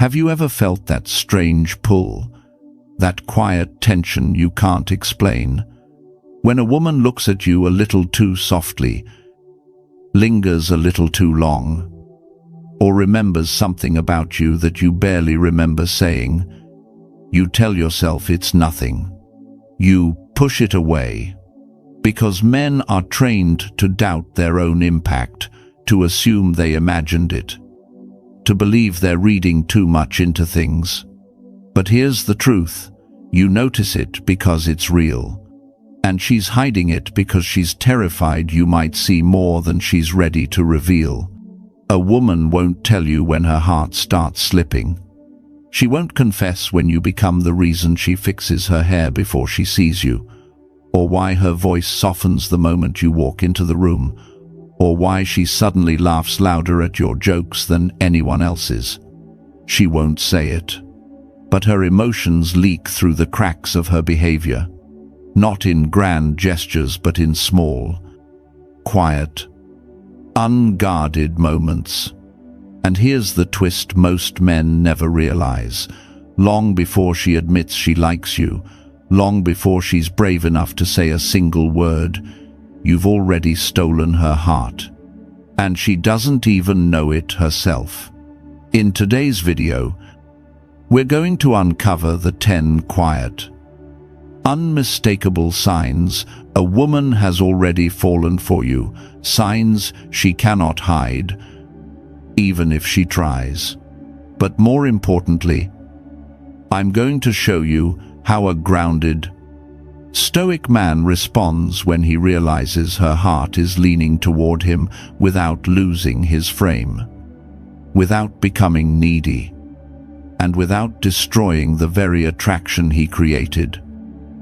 Have you ever felt that strange pull, that quiet tension you can't explain? When a woman looks at you a little too softly, lingers a little too long, or remembers something about you that you barely remember saying, you tell yourself it's nothing. You push it away. Because men are trained to doubt their own impact, to assume they imagined it, to believe they're reading too much into things. But here's the truth. You notice it because it's real. And she's hiding it because she's terrified you might see more than she's ready to reveal. A woman won't tell you when her heart starts slipping. She won't confess when you become the reason she fixes her hair before she sees you, or why her voice softens the moment you walk into the room, or why she suddenly laughs louder at your jokes than anyone else's. She won't say it, but her emotions leak through the cracks of her behavior, not in grand gestures but in small, quiet, unguarded moments. And here's the twist most men never realize. Long before she admits she likes you, long before she's brave enough to say a single word, you've already stolen her heart. And she doesn't even know it herself. In today's video, we're going to uncover the 10 quiet, unmistakable signs a woman has already fallen for you, signs she cannot hide, even if she tries. But more importantly, I'm going to show you how a grounded, stoic man responds when he realizes her heart is leaning toward him without losing his frame, without becoming needy, and without destroying the very attraction he created.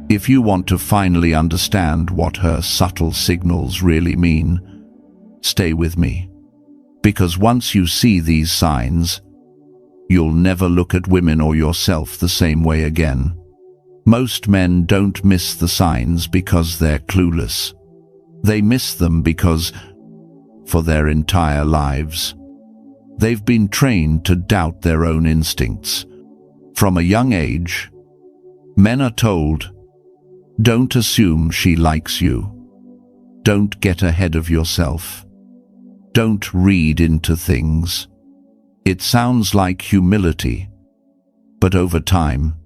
If you want to finally understand what her subtle signals really mean, stay with me. Because once you see these signs, you'll never look at women or yourself the same way again. Most men don't miss the signs because they're clueless. They miss them because, for their entire lives, they've been trained to doubt their own instincts. From a young age, men are told, don't assume she likes you. Don't get ahead of yourself. Don't read into things. It sounds like humility, but over time,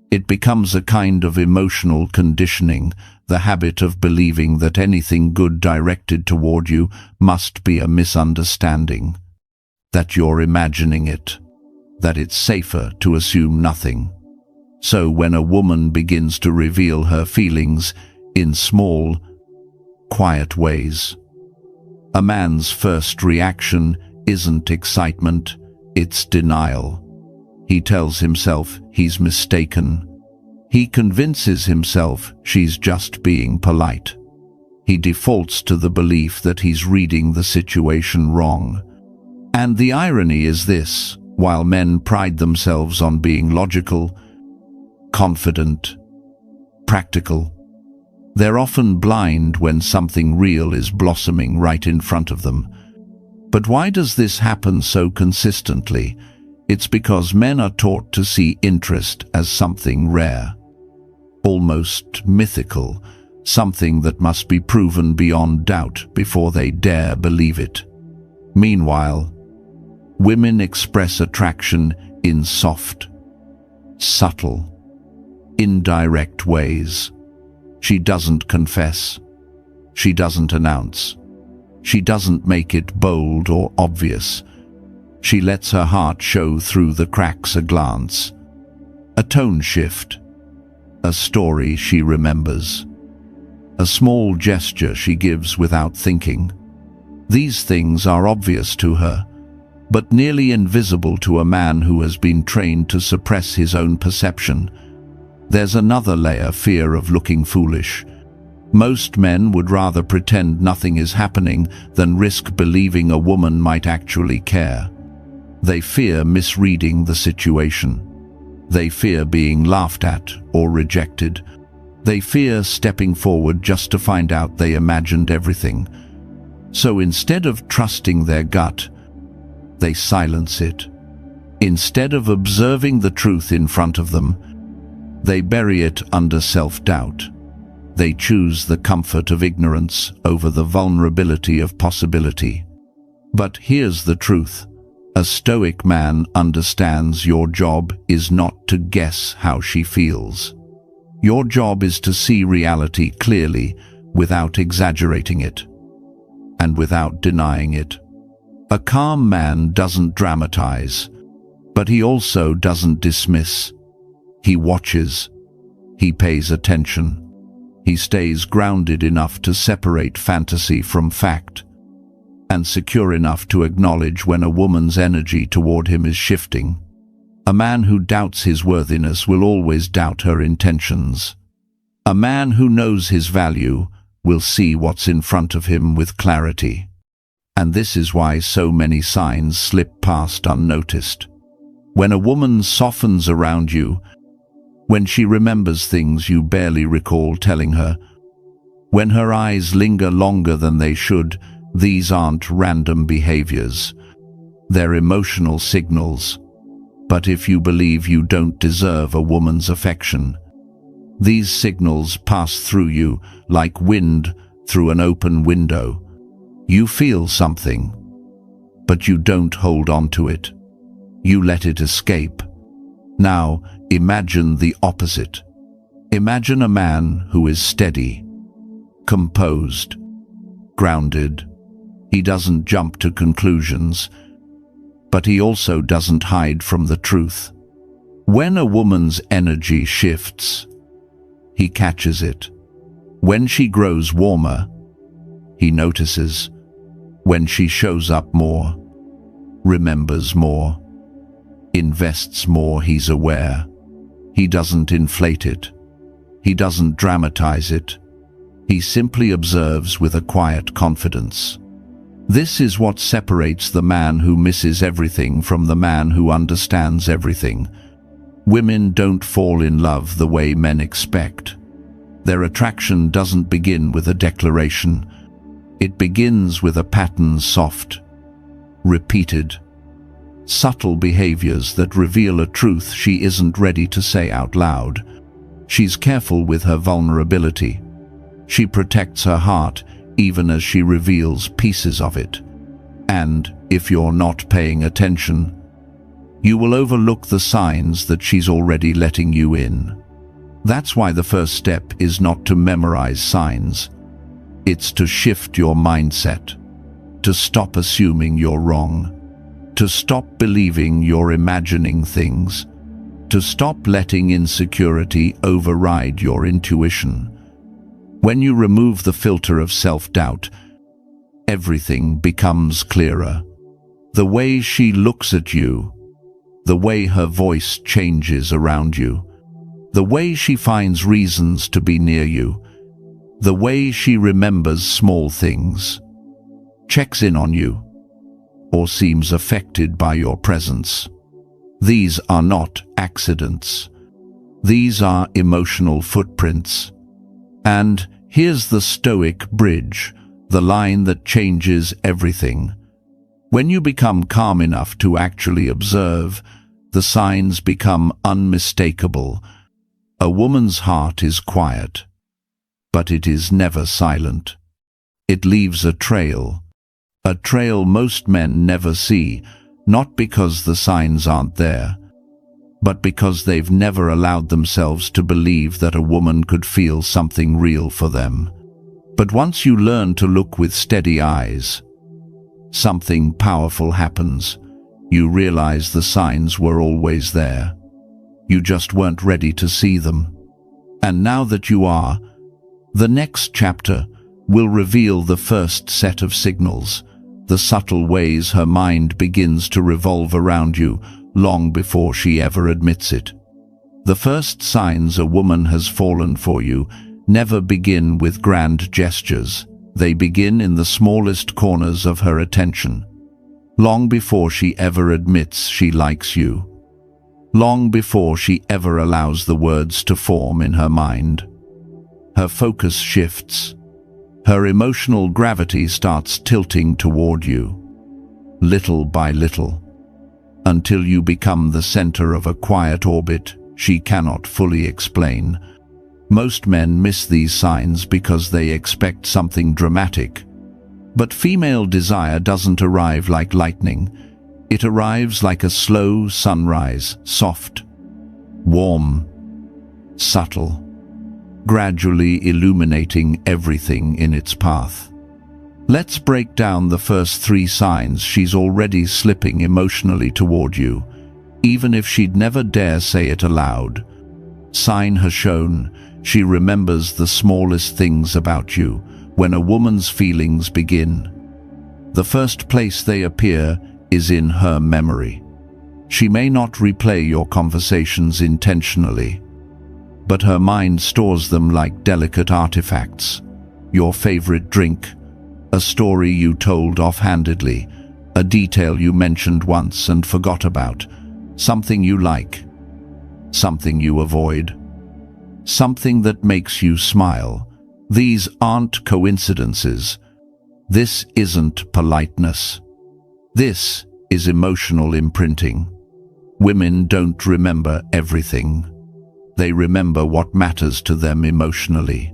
it becomes a kind of emotional conditioning, the habit of believing that anything good directed toward you must be a misunderstanding, that you're imagining it, that it's safer to assume nothing. So when a woman begins to reveal her feelings in small, quiet ways, a man's first reaction isn't excitement, it's denial. He tells himself he's mistaken. He convinces himself she's just being polite. He defaults to the belief that he's reading the situation wrong. And the irony is this: while men pride themselves on being logical, confident, practical, they're often blind when something real is blossoming right in front of them. But why does this happen so consistently? It's because men are taught to see interest as something rare, almost mythical, something that must be proven beyond doubt before they dare believe it. Meanwhile, women express attraction in soft, subtle, indirect ways. She doesn't confess. She doesn't announce. She doesn't make it bold or obvious. She lets her heart show through the cracks a glance, a tone shift, a story she remembers, a small gesture she gives without thinking. These things are obvious to her, but nearly invisible to a man who has been trained to suppress his own perception. There's another layer: fear of looking foolish. Most men would rather pretend nothing is happening than risk believing a woman might actually care. They fear misreading the situation. They fear being laughed at or rejected. They fear stepping forward just to find out they imagined everything. So instead of trusting their gut, they silence it. Instead of observing the truth in front of them, they bury it under self-doubt. They choose the comfort of ignorance over the vulnerability of possibility. But here's the truth. A Stoic man understands your job is not to guess how she feels. Your job is to see reality clearly without exaggerating it and without denying it. A calm man doesn't dramatize, but he also doesn't dismiss. He watches. He pays attention. He stays grounded enough to separate fantasy from fact, and secure enough to acknowledge when a woman's energy toward him is shifting. A man who doubts his worthiness will always doubt her intentions. A man who knows his value will see what's in front of him with clarity. And this is why so many signs slip past unnoticed. When a woman softens around you, when she remembers things you barely recall telling her, when her eyes linger longer than they should, these aren't random behaviors. They're emotional signals. But if you believe you don't deserve a woman's affection, these signals pass through you like wind through an open window. You feel something, but you don't hold on to it. You let it escape. Now, imagine the opposite. Imagine a man who is steady, composed, grounded. He doesn't jump to conclusions, but he also doesn't hide from the truth. When a woman's energy shifts, he catches it. When she grows warmer, he notices. When she shows up more, remembers more, invests more, he's aware. He doesn't inflate it. He doesn't dramatize it. He simply observes with a quiet confidence. This is what separates the man who misses everything from the man who understands everything. Women don't fall in love the way men expect. Their attraction doesn't begin with a declaration. It begins with a pattern, soft, repeated, subtle behaviors that reveal a truth she isn't ready to say out loud. She's careful with her vulnerability. She protects her heart even as she reveals pieces of it. And if you're not paying attention, you will overlook the signs that she's already letting you in. That's why the first step is not to memorize signs. It's to shift your mindset, to stop assuming you're wrong, to stop believing you're imagining things, to stop letting insecurity override your intuition. When you remove the filter of self-doubt, everything becomes clearer. The way she looks at you, the way her voice changes around you, the way she finds reasons to be near you, the way she remembers small things, checks in on you, or seems affected by your presence. These are not accidents. These are emotional footprints. And here's the Stoic bridge, the line that changes everything. When you become calm enough to actually observe, the signs become unmistakable. A woman's heart is quiet, but it is never silent. It leaves a trail most men never see, not because the signs aren't there, but because they've never allowed themselves to believe that a woman could feel something real for them. But once you learn to look with steady eyes, something powerful happens. You realize the signs were always there. You just weren't ready to see them. And now that you are, the next chapter will reveal the first set of signals, the subtle ways her mind begins to revolve around you long before she ever admits it. The first signs a woman has fallen for you never begin with grand gestures. They begin in the smallest corners of her attention, long before she ever admits she likes you, long before she ever allows the words to form in her mind. Her focus shifts. Her emotional gravity starts tilting toward you, little by little. until you become the center of a quiet orbit she cannot fully explain. Most men miss these signs because they expect something dramatic. But female desire doesn't arrive like lightning. It arrives like a slow sunrise, soft, warm, subtle, gradually illuminating everything in its path. Let's break down the first 3 signs she's already slipping emotionally toward you, even if she'd never dare say it aloud. Sign has shown she remembers the smallest things about you when a woman's feelings begin. The first place they appear is in her memory. She may not replay your conversations intentionally, but her mind stores them like delicate artifacts. Your favorite drink, a story you told offhandedly, a detail you mentioned once and forgot about, something you like, something you avoid, something that makes you smile. These aren't coincidences. This isn't politeness. This is emotional imprinting. Women don't remember everything. They remember what matters to them emotionally.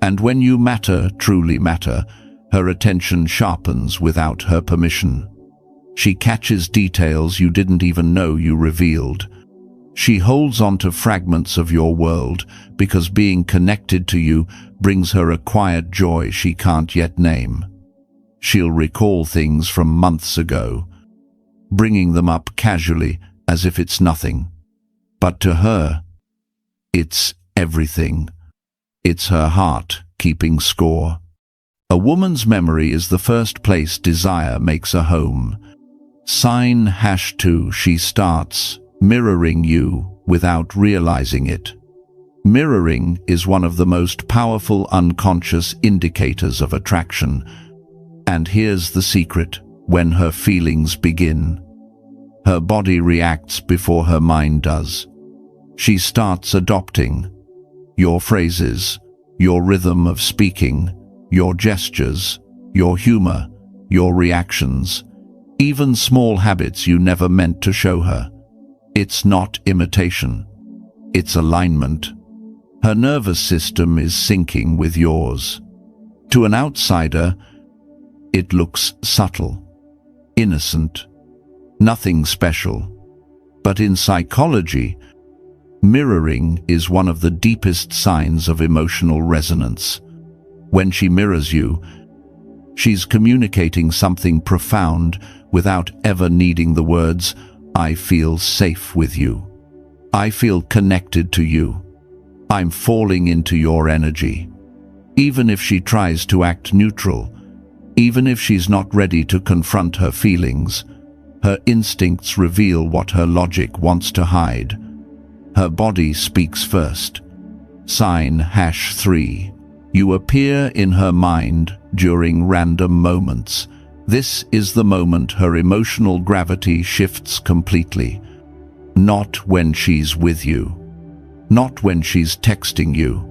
And when you matter, truly matter, her attention sharpens without her permission. She catches details you didn't even know you revealed. She holds on to fragments of your world because being connected to you brings her a quiet joy she can't yet name. She'll recall things from months ago, bringing them up casually as if it's nothing. But to her, it's everything. It's her heart keeping score. A woman's memory is the first place desire makes a home. Sign #2, she starts mirroring you without realizing it. Mirroring is one of the most powerful unconscious indicators of attraction. And here's the secret: when her feelings begin, her body reacts before her mind does. She starts adopting your phrases, your rhythm of speaking, your gestures, your humor, your reactions, even small habits you never meant to show her. It's not imitation. It's alignment. Her nervous system is syncing with yours. To an outsider, it looks subtle, innocent, nothing special. But in psychology, mirroring is one of the deepest signs of emotional resonance. When she mirrors you, she's communicating something profound without ever needing the words, "I feel safe with you. I feel connected to you. I'm falling into your energy." Even if she tries to act neutral, even if she's not ready to confront her feelings, her instincts reveal what her logic wants to hide. Her body speaks first. Sign #3. You appear in her mind during random moments. This is the moment her emotional gravity shifts completely. Not when she's with you. Not when she's texting you.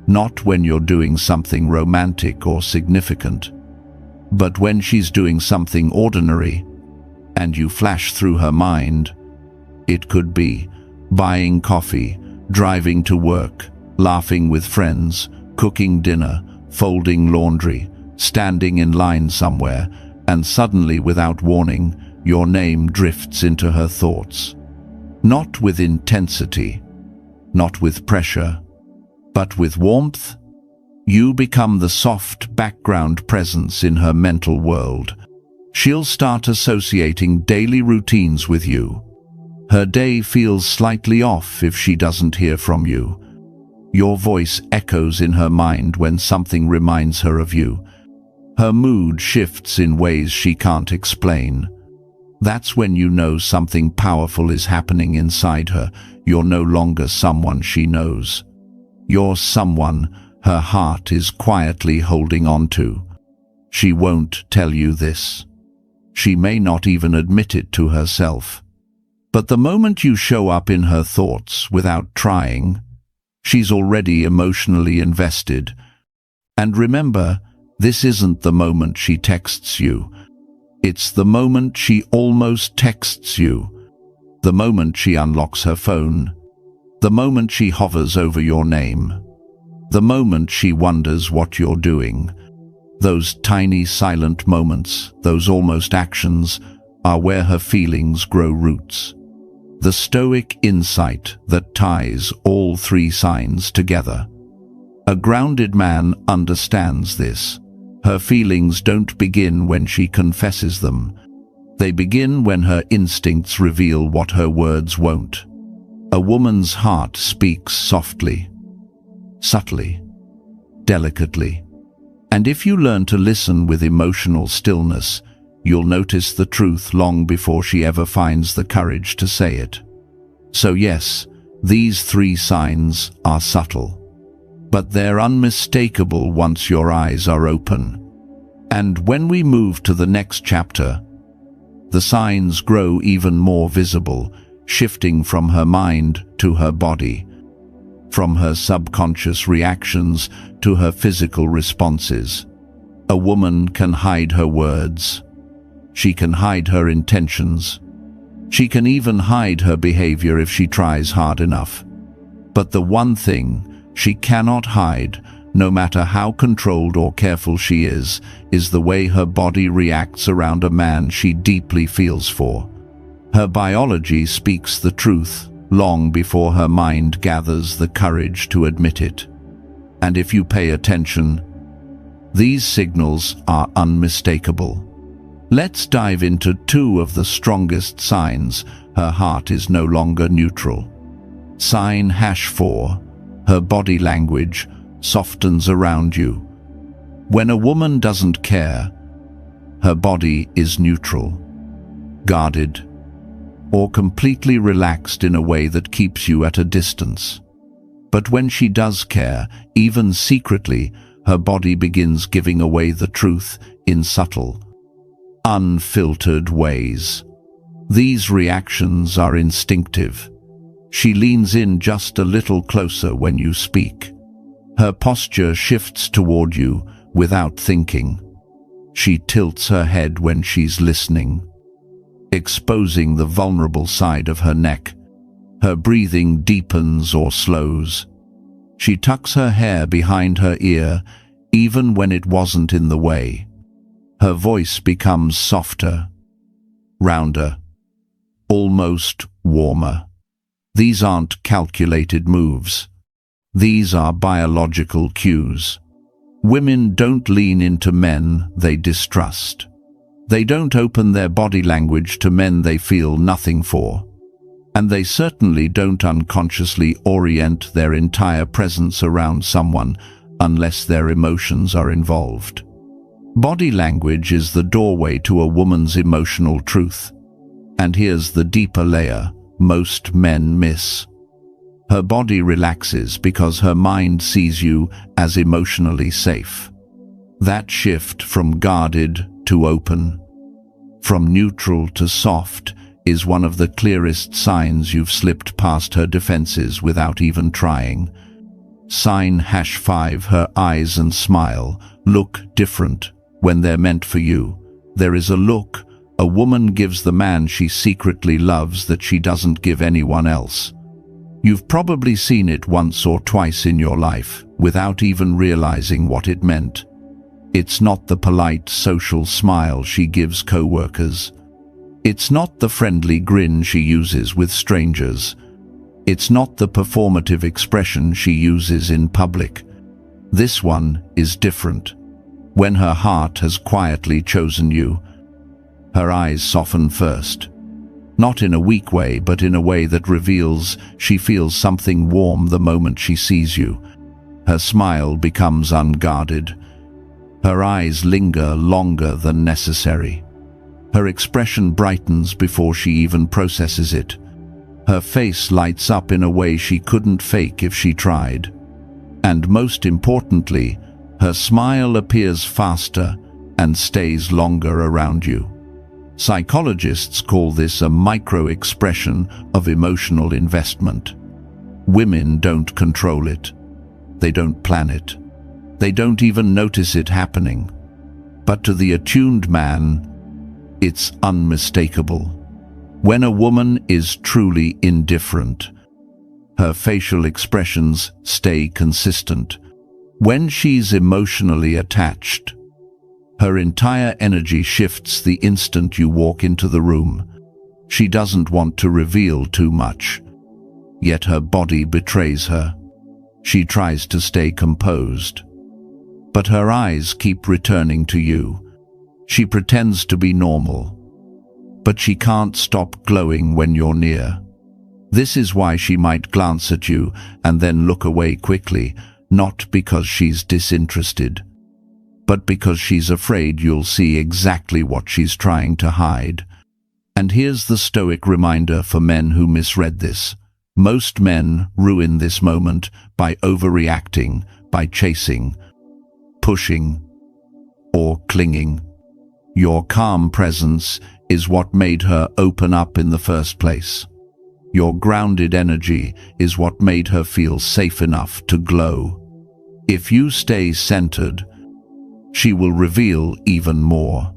Not when you're doing something romantic or significant. But when she's doing something ordinary, and you flash through her mind. It could be buying coffee, driving to work, laughing with friends, cooking dinner, folding laundry, standing in line somewhere, and suddenly, without warning, your name drifts into her thoughts. Not with intensity, not with pressure, but with warmth. You become the soft background presence in her mental world. She'll start associating daily routines with you. Her day feels slightly off if she doesn't hear from you. Your voice echoes in her mind when something reminds her of you. Her mood shifts in ways she can't explain. That's when you know something powerful is happening inside her. You're no longer someone she knows. You're someone her heart is quietly holding on to. She won't tell you this. She may not even admit it to herself. But the moment you show up in her thoughts without trying, she's already emotionally invested. And remember, this isn't the moment she texts you. It's the moment she almost texts you, the moment she unlocks her phone, the moment she hovers over your name, the moment she wonders what you're doing. Those tiny silent moments, those almost actions, are where her feelings grow roots. The Stoic insight that ties all three signs together. A grounded man understands this. Her feelings don't begin when she confesses them. They begin when her instincts reveal what her words won't. A woman's heart speaks softly, subtly, delicately. And if you learn to listen with emotional stillness, you'll notice the truth long before she ever finds the courage to say it. So yes, these three signs are subtle, but they're unmistakable once your eyes are open. And when we move to the next chapter, the signs grow even more visible, shifting from her mind to her body, from her subconscious reactions to her physical responses. A woman can hide her words. She can hide her intentions. She can even hide her behavior if she tries hard enough. But the one thing she cannot hide, no matter how controlled or careful she is the way her body reacts around a man she deeply feels for. Her biology speaks the truth long before her mind gathers the courage to admit it. And if you pay attention, these signals are unmistakable. Let's dive into two of the strongest signs her heart is no longer neutral. Sign #4, her body language softens around you. When a woman doesn't care, her body is neutral, guarded, or completely relaxed in a way that keeps you at a distance. But when she does care, even secretly, her body begins giving away the truth in subtle, unfiltered ways. These reactions are instinctive. She leans in just a little closer when you speak. Her posture shifts toward you without thinking. She tilts her head when she's listening, exposing the vulnerable side of her neck. Her breathing deepens or slows. She tucks her hair behind her ear, even when it wasn't in the way. Her voice becomes softer, rounder, almost warmer. These aren't calculated moves. These are biological cues. Women don't lean into men they distrust. They don't open their body language to men they feel nothing for. And they certainly don't unconsciously orient their entire presence around someone unless their emotions are involved. Body language is the doorway to a woman's emotional truth. And here's the deeper layer most men miss. Her body relaxes because her mind sees you as emotionally safe. That shift from guarded to open, from neutral to soft, is one of the clearest signs you've slipped past her defenses without even trying. Sign #5, her eyes and smile look different when they're meant for you. There is a look a woman gives the man she secretly loves that she doesn't give anyone else. You've probably seen it once or twice in your life without even realizing what it meant. It's not the polite social smile she gives co-workers. It's not the friendly grin she uses with strangers. It's not the performative expression she uses in public. This one is different. When her heart has quietly chosen you, her eyes soften first. Not in a weak way, but in a way that reveals she feels something warm the moment she sees you. Her smile becomes unguarded. Her eyes linger longer than necessary. Her expression brightens before she even processes it. Her face lights up in a way she couldn't fake if she tried. And most importantly, her smile appears faster and stays longer around you. Psychologists call this a micro-expression of emotional investment. Women don't control it. They don't plan it. They don't even notice it happening. But to the attuned man, It's unmistakable. When a woman is truly indifferent, her facial expressions stay consistent. When she's emotionally attached, her entire energy shifts the instant you walk into the room. She doesn't want to reveal too much, yet her body betrays her. She tries to stay composed, but her eyes keep returning to you. She pretends to be normal, but she can't stop glowing when you're near. This is why she might glance at you and then look away quickly, not because she's disinterested, but because she's afraid you'll see exactly what she's trying to hide. And here's the Stoic reminder for men who misread this. Most men ruin this moment by overreacting, by chasing, pushing, or clinging. Your calm presence is what made her open up in the first place. Your grounded energy is what made her feel safe enough to glow. If you stay centered, she will reveal even more.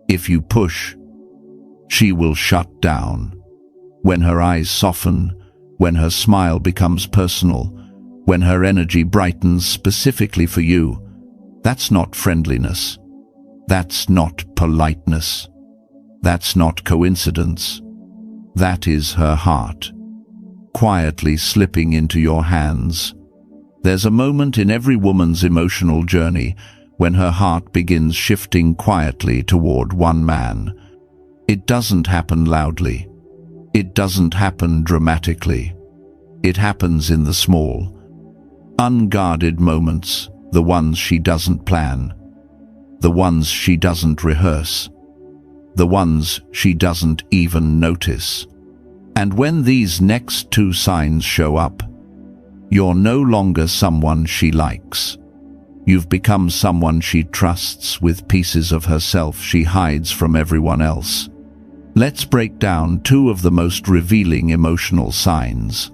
If you push, she will shut down. When her eyes soften, when her smile becomes personal, when her energy brightens specifically for you, that's not friendliness. That's not politeness. That's not coincidence. That is her heart, quietly slipping into your hands. There's a moment in every woman's emotional journey when her heart begins shifting quietly toward one man. It doesn't happen loudly. It doesn't happen dramatically. It happens in the small, unguarded moments, the ones she doesn't plan, the ones she doesn't rehearse, the ones she doesn't even notice. And when these next two signs show up, you're no longer someone she likes. You've become someone she trusts with pieces of herself she hides from everyone else. Let's break down two of the most revealing emotional signs.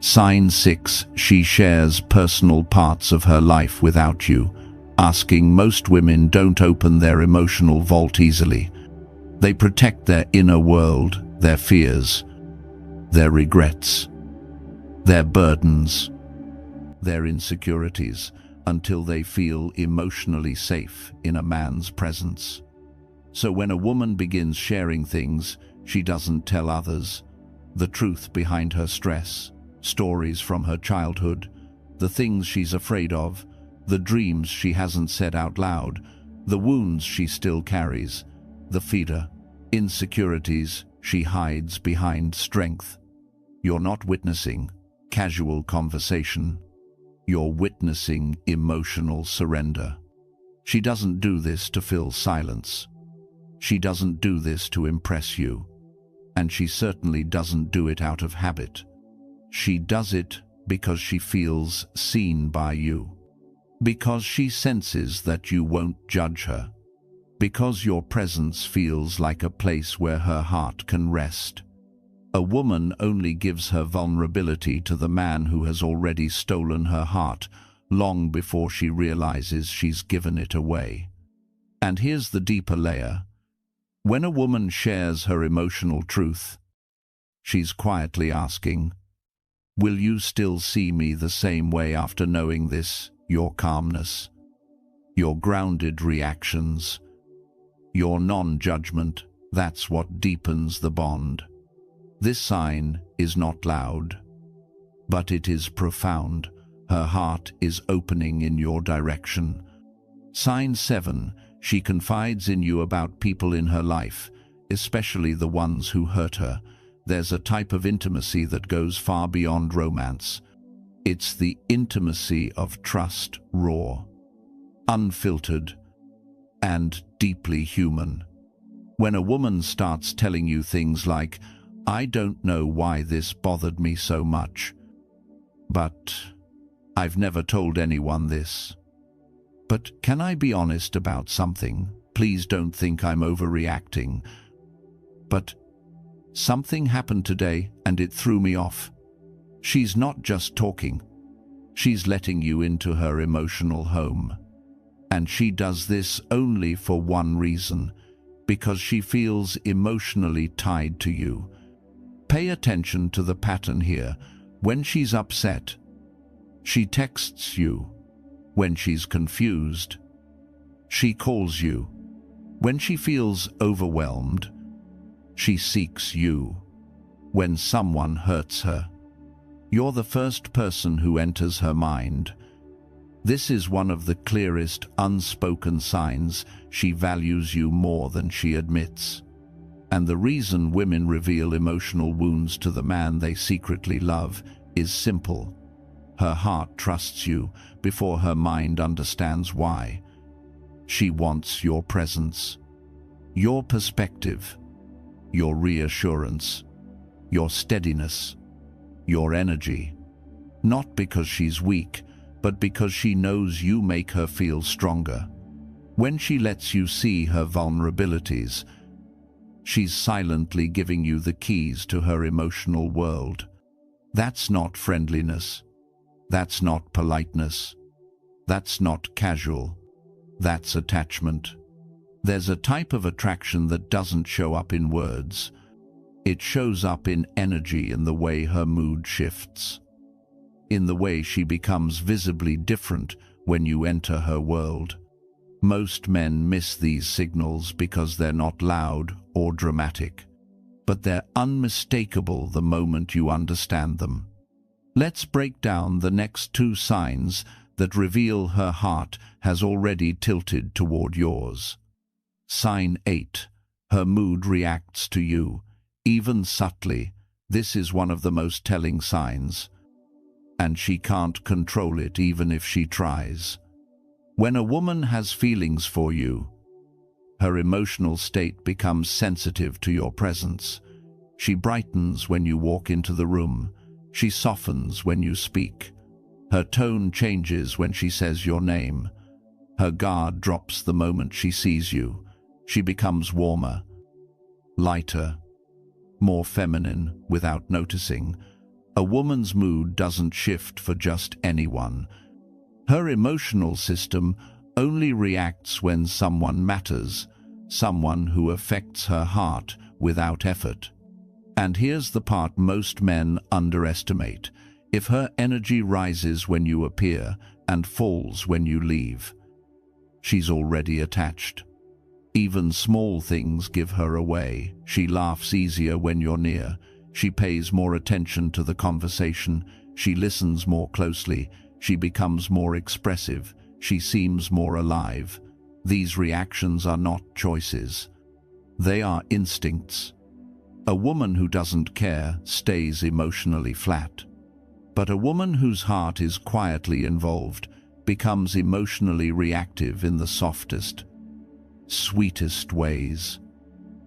Sign 6, she shares personal parts of her life without you. Asking, most women don't open their emotional vault easily. They protect their inner world, their fears, their regrets, their burdens, their insecurities, until they feel emotionally safe in a man's presence. So when a woman begins sharing things she doesn't tell others, the truth behind her stress, stories from her childhood, the things she's afraid of, the dreams she hasn't said out loud, the wounds she still carries, the fear, insecurities she hides behind strength. You're not witnessing casual conversation. You're witnessing emotional surrender. She doesn't do this to fill silence. She doesn't do this to impress you. And she certainly doesn't do it out of habit. She does it because she feels seen by you. Because she senses that you won't judge her. Because your presence feels like a place where her heart can rest. A woman only gives her vulnerability to the man who has already stolen her heart, long before she realizes she's given it away. And here's the deeper layer. When a woman shares her emotional truth, she's quietly asking, will you still see me the same way after knowing this? Your calmness, your grounded reactions, your non-judgment, that's what deepens the bond. This sign is not loud, but it is profound. Her heart is opening in your direction. Sign 7, she confides in you about people in her life, especially the ones who hurt her. There's a type of intimacy that goes far beyond romance. It's the intimacy of trust, raw, unfiltered, and deeply human. When a woman starts telling you things like, I don't know why this bothered me so much, but I've never told anyone this. But can I be honest about something? Please don't think I'm overreacting. But something happened today and it threw me off. She's not just talking. She's letting you into her emotional home. And she does this only for one reason. because she feels emotionally tied to you. Pay attention to the pattern here. When she's upset, she texts you. When she's confused, she calls you. When she feels overwhelmed, she seeks you. When someone hurts her, you're the first person who enters her mind. This is one of the clearest unspoken signs she values you more than she admits. And the reason women reveal emotional wounds to the man they secretly love is simple. Her heart trusts you before her mind understands why. She wants your presence, your perspective, your reassurance, your steadiness, your energy. Not because she's weak, but because she knows you make her feel stronger. When she lets you see her vulnerabilities, she's silently giving you the keys to her emotional world. That's not friendliness. That's not politeness. That's not casual. That's attachment. There's a type of attraction that doesn't show up in words. It shows up in energy, in the way her mood shifts, in the way she becomes visibly different when you enter her world. Most men miss these signals because they're not loud or dramatic, but they're unmistakable the moment you understand them. Let's break down the next two signs that reveal her heart has already tilted toward yours. Sign 8. Her mood reacts to you, even subtly. This is one of the most telling signs, and she can't control it even if she tries. When a woman has feelings for you, her emotional state becomes sensitive to your presence. She brightens when you walk into the room. She softens when you speak. Her tone changes when she says your name. Her guard drops the moment she sees you. She becomes warmer, lighter, more feminine without noticing. A woman's mood doesn't shift for just anyone. Her emotional system only reacts when someone matters, someone who affects her heart without effort. And here's the part most men underestimate. If her energy rises when you appear and falls when you leave, she's already attached. Even small things give her away. She laughs easier when you're near. She pays more attention to the conversation. She listens more closely. She becomes more expressive. She seems more alive. These reactions are not choices. They are instincts. A woman who doesn't care stays emotionally flat. But a woman whose heart is quietly involved becomes emotionally reactive in the softest, sweetest ways.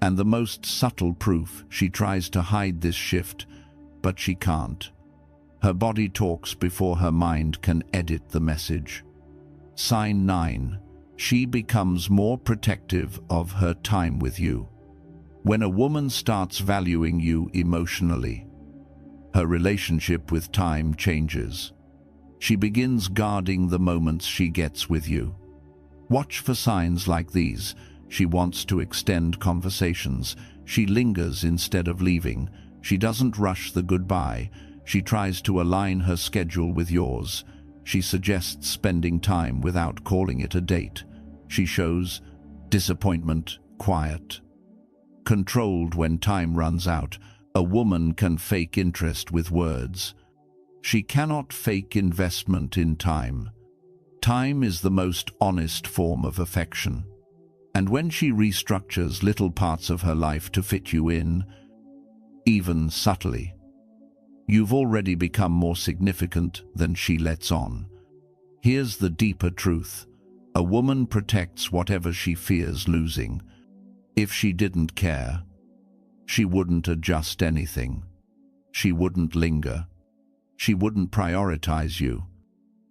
And the most subtle proof, she tries to hide this shift, but she can't. Her body talks before her mind can edit the message. Sign 9. She becomes more protective of her time with you. When a woman starts valuing you emotionally, her relationship with time changes. She begins guarding the moments she gets with you. Watch for signs like these. She wants to extend conversations. She lingers instead of leaving. She doesn't rush the goodbye. She tries to align her schedule with yours. She suggests spending time without calling it a date. She shows disappointment, quiet, controlled when time runs out. A woman can fake interest with words. She cannot fake investment in time. Time is the most honest form of affection. And when she restructures little parts of her life to fit you in, even subtly, you've already become more significant than she lets on. Here's the deeper truth. A woman protects whatever she fears losing. If she didn't care, she wouldn't adjust anything. She wouldn't linger. She wouldn't prioritize you.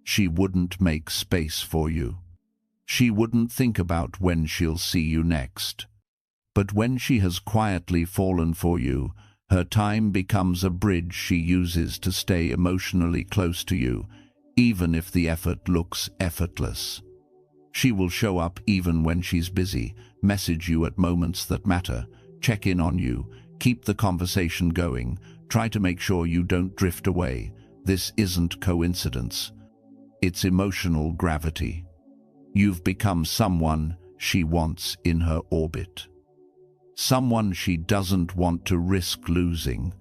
She wouldn't make space for you. She wouldn't think about when she'll see you next. But when she has quietly fallen for you, her time becomes a bridge she uses to stay emotionally close to you, even if the effort looks effortless. She will show up even when she's busy, message you at moments that matter, check in on you, keep the conversation going, try to make sure you don't drift away. This isn't coincidence. It's emotional gravity. You've become someone she wants in her orbit. Someone she doesn't want to risk losing.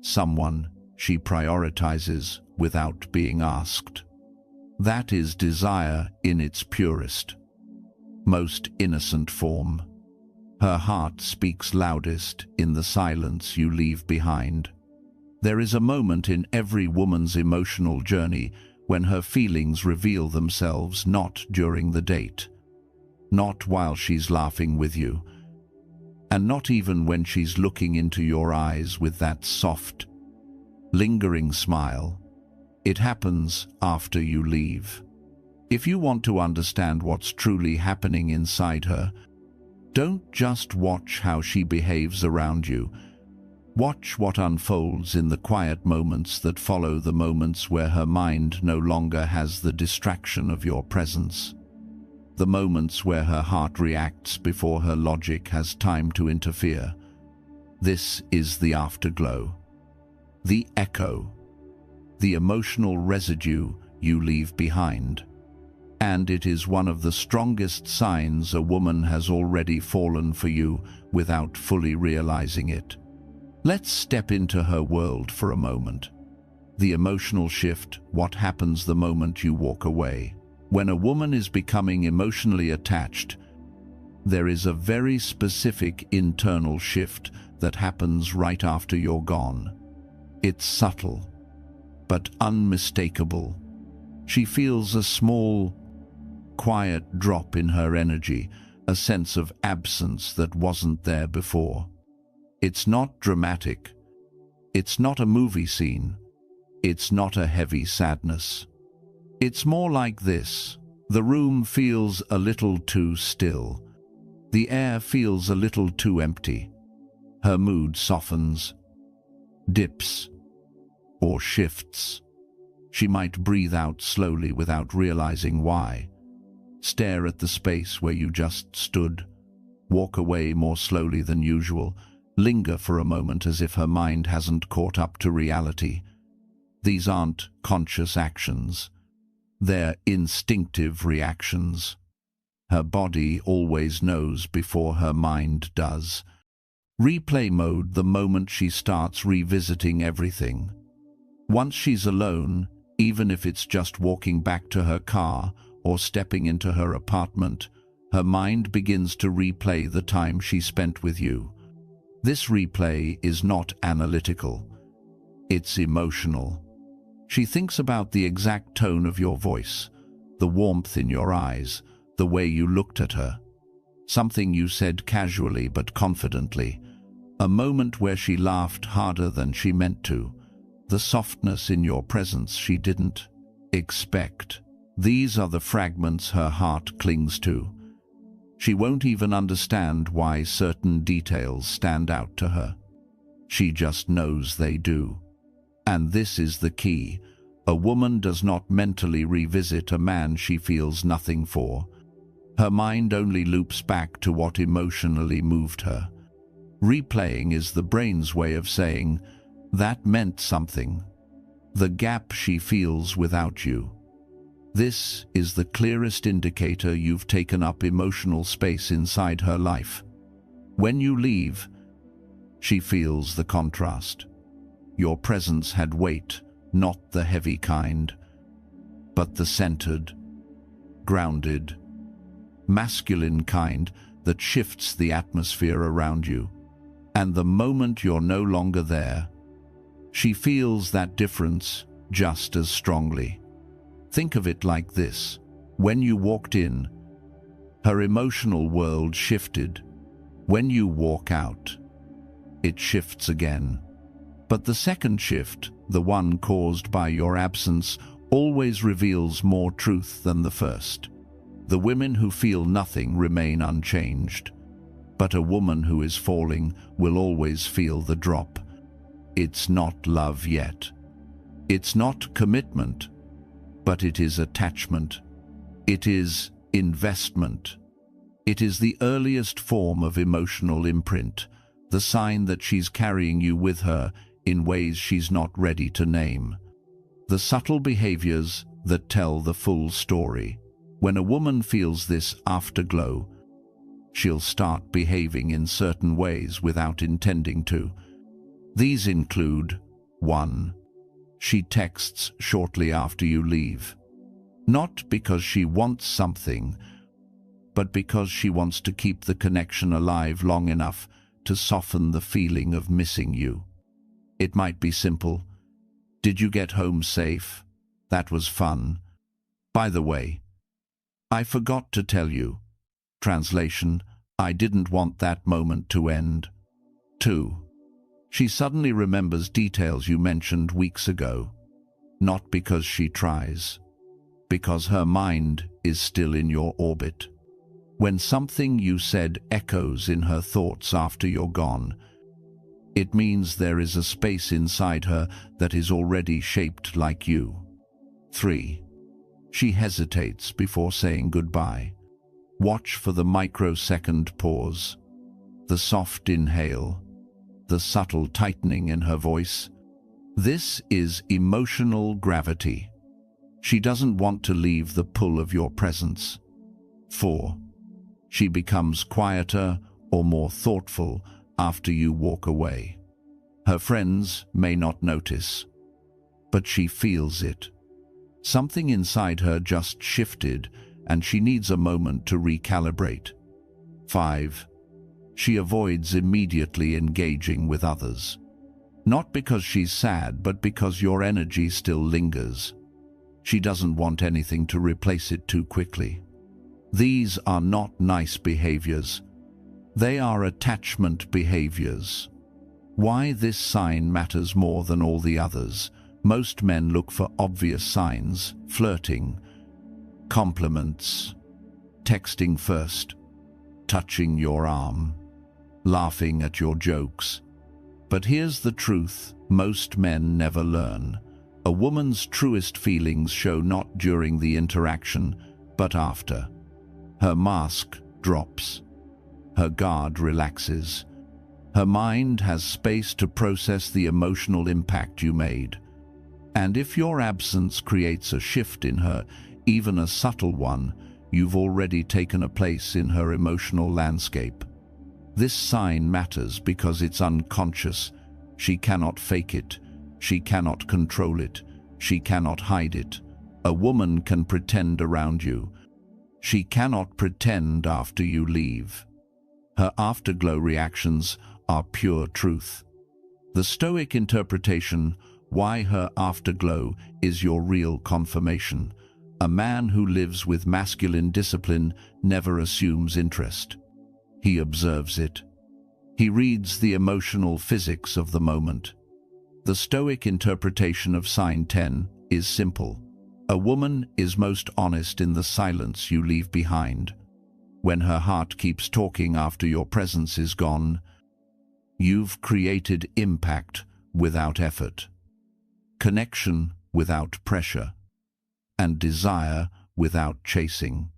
Someone she prioritizes without being asked. That is desire in its purest, most innocent form. Her heart speaks loudest in the silence you leave behind. There is a moment in every woman's emotional journey when her feelings reveal themselves not during the date, not while she's laughing with you, and not even when she's looking into your eyes with that soft, lingering smile. It happens after you leave. If you want to understand what's truly happening inside her, don't just watch how she behaves around you. Watch what unfolds in the quiet moments that follow the moments where her mind no longer has the distraction of your presence. The moments where her heart reacts before her logic has time to interfere. This is the afterglow, the echo, the emotional residue you leave behind. And it is one of the strongest signs a woman has already fallen for you without fully realizing it. Let's step into her world for a moment. The emotional shift, what happens the moment you walk away. When a woman is becoming emotionally attached, there is a very specific internal shift that happens right after you're gone. It's subtle, but unmistakable. She feels a small, quiet drop in her energy, a sense of absence that wasn't there before. It's not dramatic. It's not a movie scene. It's not a heavy sadness. It's more like this. The room feels a little too still. The air feels a little too empty. Her mood softens, dips, or shifts. She might breathe out slowly without realizing why. Stare at the space where you just stood. Walk away more slowly than usual. Linger for a moment as if her mind hasn't caught up to reality. These aren't conscious actions. They're instinctive reactions. Her body always knows before her mind does. Replay mode the moment she starts revisiting everything. Once she's alone, even if it's just walking back to her car or stepping into her apartment, her mind begins to replay the time she spent with you. This replay is not analytical. It's emotional. She thinks about the exact tone of your voice, the warmth in your eyes, the way you looked at her. Something you said casually but confidently. A moment where she laughed harder than she meant to. The softness in your presence she didn't expect. These are the fragments her heart clings to. She won't even understand why certain details stand out to her. She just knows they do. And this is the key. A woman does not mentally revisit a man she feels nothing for. Her mind only loops back to what emotionally moved her. Replaying is the brain's way of saying, that meant something. The gap she feels without you. This is the clearest indicator you've taken up emotional space inside her life. When you leave, she feels the contrast. Your presence had weight, not the heavy kind, but the centered, grounded, masculine kind that shifts the atmosphere around you. And the moment you're no longer there, she feels that difference just as strongly. Think of it like this. When you walked in, her emotional world shifted. When you walk out, it shifts again. But the second shift, the one caused by your absence, always reveals more truth than the first. The women who feel nothing remain unchanged. But a woman who is falling will always feel the drop. It's not love yet. It's not commitment, but it is attachment. It is Investment. It is the earliest form of emotional imprint, the sign that she's carrying you with her in ways she's not ready to name. The subtle behaviors that tell the full story. When a woman feels this afterglow, she'll start behaving in certain ways without intending to. These include: 1. She texts shortly after you leave. Not because she wants something, but because she wants to keep the connection alive long enough to soften the feeling of missing you. It might be simple: "Did you get home safe? That was fun. By the way, I forgot to tell you." Translation: "I didn't want that moment to end." 2. She suddenly remembers details you mentioned weeks ago. Not because she tries, because her mind is still in your orbit. When something you said echoes in her thoughts after you're gone, it means there is a space inside her that is already shaped like you. 3. She hesitates before saying goodbye. Watch for the microsecond pause, the soft inhale, the subtle tightening in her voice. This is emotional gravity. She doesn't want to leave the pull of your presence. 4. She becomes quieter or more thoughtful after you walk away. Her friends may not notice, but she feels it. Something inside her just shifted, and she needs a moment to recalibrate. 5. She avoids immediately engaging with others. Not because she's sad, but because your energy still lingers. She doesn't want anything to replace it too quickly. These are not nice behaviors. They are attachment behaviors. Why this sign matters more than all the others. Most men look for obvious signs: flirting, compliments, texting first, touching your arm, laughing at your jokes. But here's the truth most men never learn. A woman's truest feelings show not during the interaction, but after. Her mask drops. Her guard relaxes. Her mind has space to process the emotional impact you made. And if your absence creates a shift in her, even a subtle one, you've already taken a place in her emotional landscape. This sign matters because it's unconscious. She cannot fake it. She cannot control it. She cannot hide it. A woman can pretend around you. She cannot pretend after you leave. Her afterglow reactions are pure truth. The Stoic interpretation, why her afterglow, is your real confirmation. A man who lives with masculine discipline never assumes interest. He observes it. He reads the emotional physics of the moment. The Stoic interpretation of sign 10 is simple. A woman is most honest in the silence you leave behind. When her heart keeps talking after your presence is gone, you've created impact without effort, connection without pressure, and desire without chasing.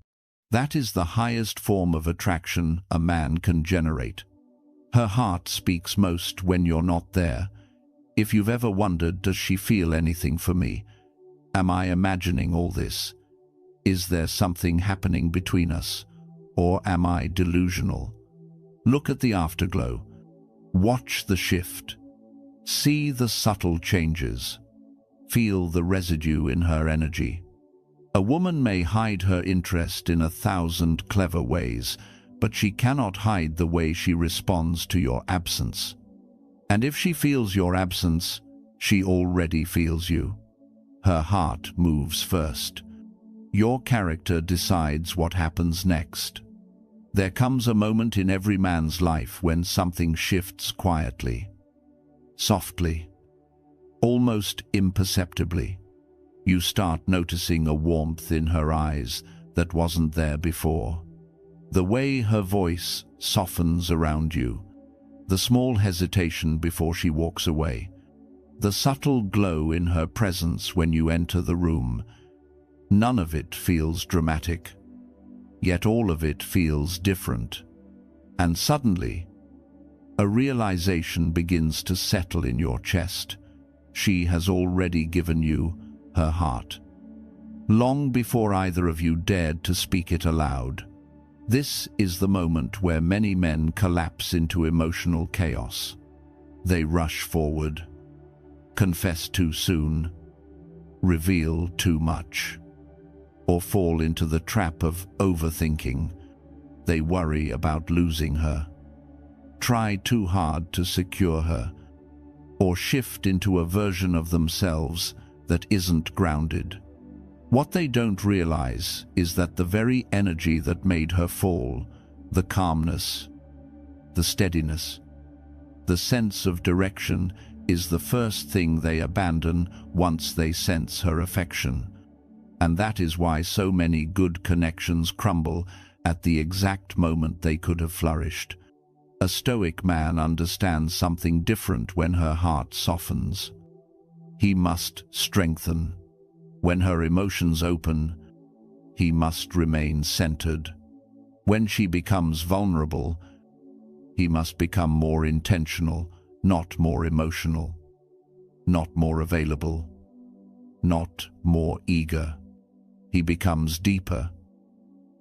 That is the highest form of attraction a man can generate. Her heart speaks most when you're not there. If you've ever wondered, does she feel anything for me? Am I imagining all this? Is there something happening between us? Or am I delusional? Look at the afterglow. Watch the shift. See the subtle changes. Feel the residue in her energy. A woman may hide her interest in 1,000 clever ways, but she cannot hide the way she responds to your absence. And if she feels your absence, she already feels you. Her heart moves first. Your character decides what happens next. There comes a moment in every man's life when something shifts quietly, softly, almost imperceptibly. You start noticing a warmth in her eyes that wasn't there before. The way her voice softens around you, the small hesitation before she walks away, the subtle glow in her presence when you enter the room. None of it feels dramatic. yet all of it feels different. And suddenly, a realization begins to settle in your chest. She has already given you her heart, long before either of you dared to speak it aloud. This is the moment where many men collapse into emotional chaos. They rush forward, confess too soon, reveal too much, or fall into the trap of overthinking. They worry about losing her, try too hard to secure her, or shift into a version of themselves that isn't grounded. What they don't realize is that the very energy that made her fall, the calmness, the steadiness, the sense of direction, is the first thing they abandon once they sense her affection. And that is why so many good connections crumble at the exact moment they could have flourished. A Stoic man understands something different when her heart softens. He must strengthen. When her emotions open, he must remain centered. When she becomes vulnerable, he must become more intentional, not more emotional, not more available, not more eager. He becomes deeper,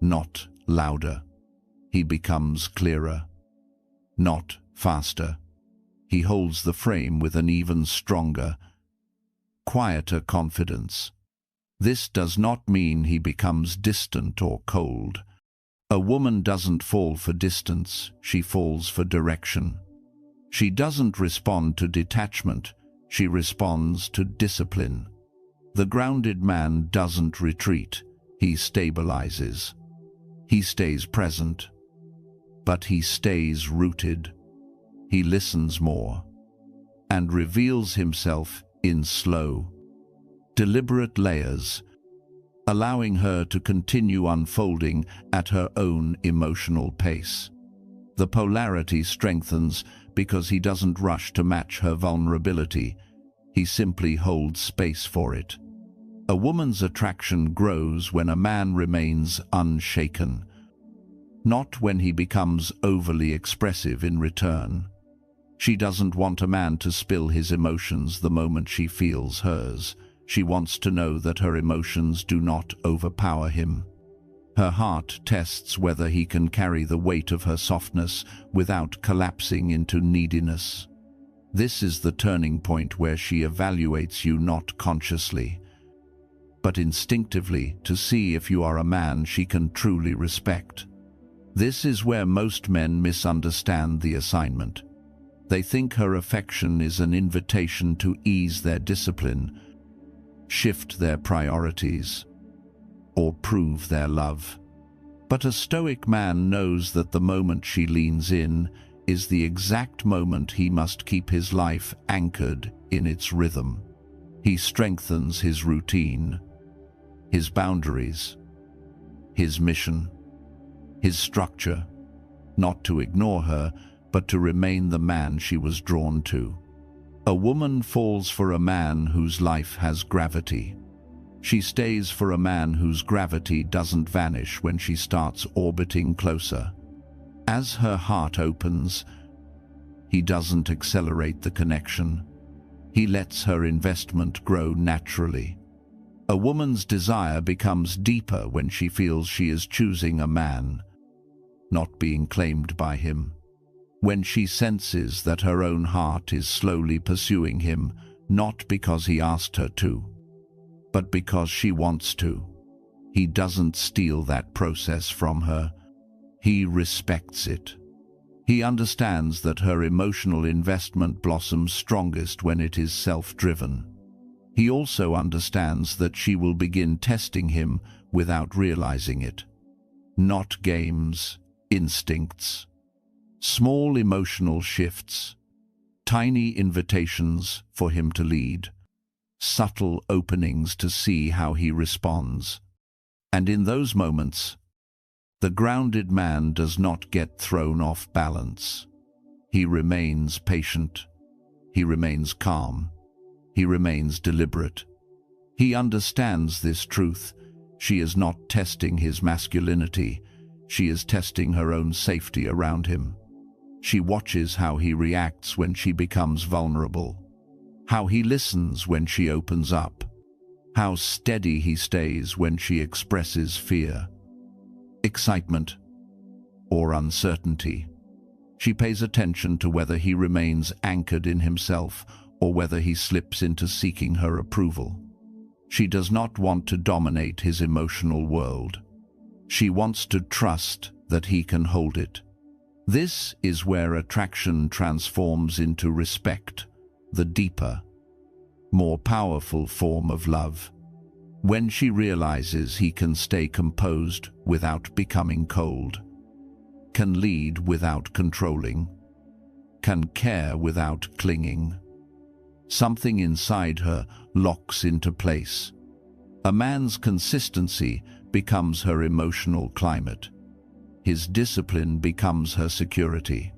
not louder. He becomes clearer, not faster. He holds the frame with an even stronger, quieter confidence. This does not mean he becomes distant or cold. A woman doesn't fall for distance, she falls for direction. She doesn't respond to detachment, she responds to discipline. The grounded man doesn't retreat, he stabilizes. He stays present, but he stays rooted. He listens more and reveals himself in slow, deliberate layers, allowing her to continue unfolding at her own emotional pace. The polarity strengthens because he doesn't rush to match her vulnerability. He simply holds space for it. A woman's attraction grows when a man remains unshaken, not when he becomes overly expressive in return. She doesn't want a man to spill his emotions the moment she feels hers. She wants to know that her emotions do not overpower him. Her heart tests whether he can carry the weight of her softness without collapsing into neediness. This is the turning point where she evaluates you not consciously, but instinctively, to see if you are a man she can truly respect. This is where most men misunderstand the assignment. They think her affection is an invitation to ease their discipline, shift their priorities, or prove their love. But a Stoic man knows that the moment she leans in is the exact moment he must keep his life anchored in its rhythm. He strengthens his routine, his boundaries, his mission, his structure, not to ignore her, but to remain the man she was drawn to. A woman falls for a man whose life has gravity. She stays for a man whose gravity doesn't vanish when she starts orbiting closer. As her heart opens, he doesn't accelerate the connection. He lets her investment grow naturally. A woman's desire becomes deeper when she feels she is choosing a man, not being claimed by him. When she senses that her own heart is slowly pursuing him, not because he asked her to, but because she wants to. He doesn't steal that process from her. He respects it. He understands that her emotional investment blossoms strongest when it is self-driven. He also understands that she will begin testing him without realizing it. Not games, instincts. Small emotional shifts, tiny invitations for him to lead, subtle openings to see how he responds. And in those moments, the grounded man does not get thrown off balance. He remains patient. He remains calm. He remains deliberate. He understands this truth. She is not testing his masculinity. She is testing her own safety around him. She watches how he reacts when she becomes vulnerable, how he listens when she opens up, how steady he stays when she expresses fear, excitement, or uncertainty. She pays attention to whether he remains anchored in himself or whether he slips into seeking her approval. She does not want to dominate his emotional world. She wants to trust that he can hold it. This is where attraction transforms into respect, the deeper, more powerful form of love. When she realizes he can stay composed without becoming cold, can lead without controlling, can care without clinging, something inside her locks into place. A man's consistency becomes her emotional climate. His discipline becomes her security.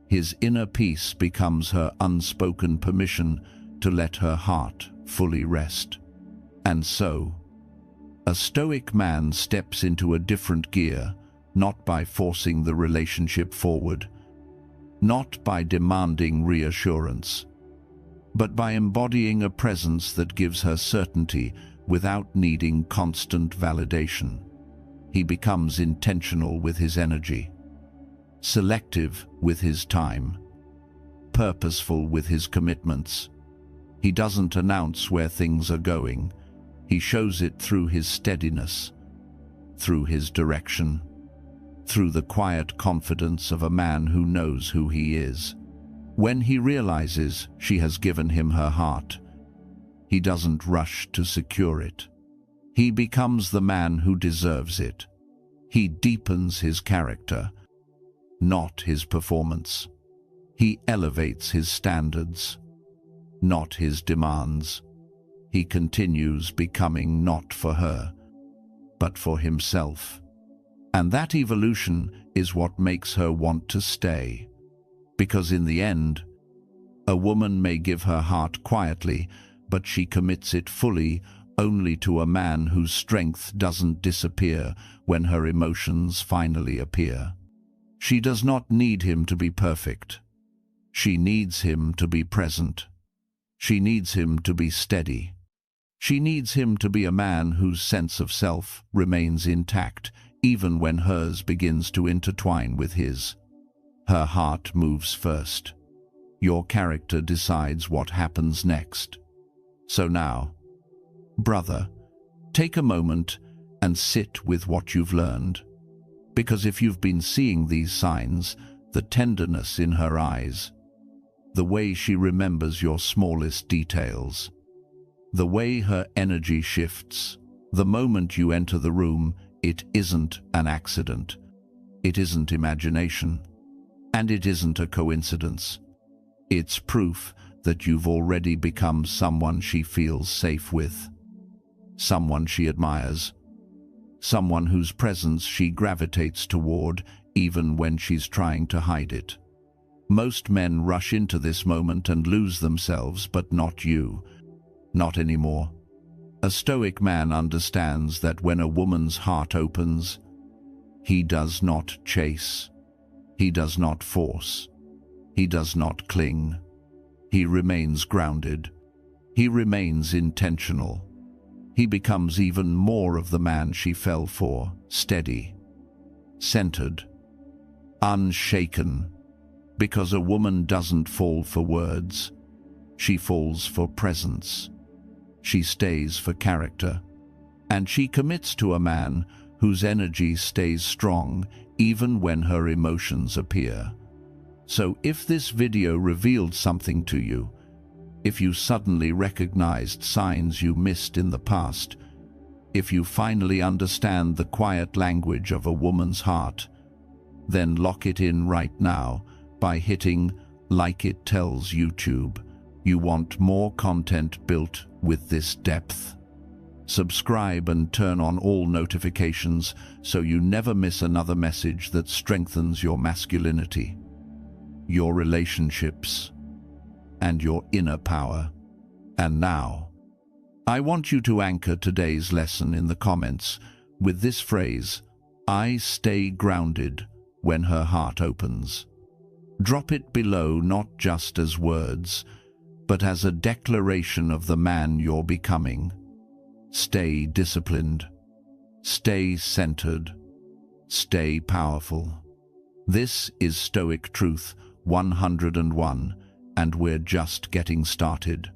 His inner peace becomes her unspoken permission to let her heart fully rest. And so, a stoic man steps into a different gear, not by forcing the relationship forward, not by demanding reassurance, but by embodying a presence that gives her certainty without needing constant validation. He becomes intentional with his energy, selective with his time, purposeful with his commitments. He doesn't announce where things are going. He shows it through his steadiness, through his direction, through the quiet confidence of a man who knows who he is. When he realizes she has given him her heart, he doesn't rush to secure it. He becomes the man who deserves it. He deepens his character, not his performance. He elevates his standards, not his demands. He continues becoming not for her, but for himself. And that evolution is what makes her want to stay. Because in the end, a woman may give her heart quietly, but she commits it fully only to a man whose strength doesn't disappear when her emotions finally appear. She does not need him to be perfect. She needs him to be present. She needs him to be steady. She needs him to be a man whose sense of self remains intact even when hers begins to intertwine with his. Her heart moves first. Your character decides what happens next. So now, brother, take a moment and sit with what you've learned. Because if you've been seeing these signs, the tenderness in her eyes, the way she remembers your smallest details, the way her energy shifts, the moment you enter the room, it isn't an accident. It isn't imagination. And it isn't a coincidence. It's proof that you've already become someone she feels safe with, someone she admires, someone whose presence she gravitates toward even when she's trying to hide it. Most men rush into this moment and lose themselves, but not you. Not anymore. A stoic man understands that when a woman's heart opens, he does not chase. He does not force. He does not cling. He remains grounded. He remains intentional. He becomes even more of the man she fell for, steady, centered, unshaken, because a woman doesn't fall for words. She falls for presence. She stays for character. And she commits to a man whose energy stays strong even when her emotions appear. So if this video revealed something to you, if you suddenly recognized signs you missed in the past, if you finally understand the quiet language of a woman's heart, then lock it in right now by hitting Like It Tells YouTube. You want more content built with this depth. Subscribe and turn on all notifications so you never miss another message that strengthens your masculinity, your relationships, and your inner power. And now, I want you to anchor today's lesson in the comments with this phrase: I stay grounded when her heart opens. Drop it below not just as words, but as a declaration of the man you're becoming. Stay disciplined. Stay centered. Stay powerful. This is Stoic Truth 101, and we're just getting started.